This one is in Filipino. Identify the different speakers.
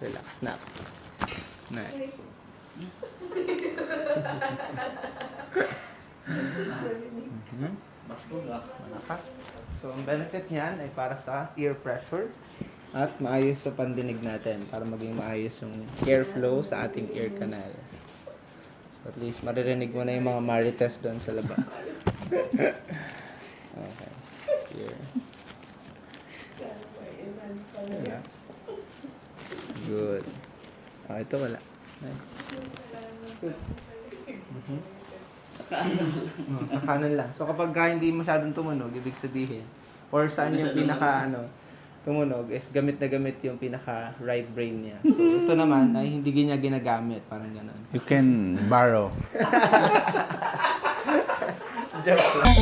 Speaker 1: Relax. Snap. Nice. Malakas. So, ang benefit niyan ay para sa ear pressure at maayos sa pandinig natin para maging maayos yung airflow sa ating ear canal. So, at least maririnig mo na yung mga marites doon sa labas. Okay. Here. Relax. Good. Ito wala. Nice. Good. Sa kanan lang. So kapag hindi masyadong tumunog, ibig sabihin, or saan yung pinaka tumunog is gamit na gamit yung pinaka right brain niya. So ito naman ay hindi niya ginagamit, parang gano'n.
Speaker 2: You can borrow.
Speaker 1: Joke lang.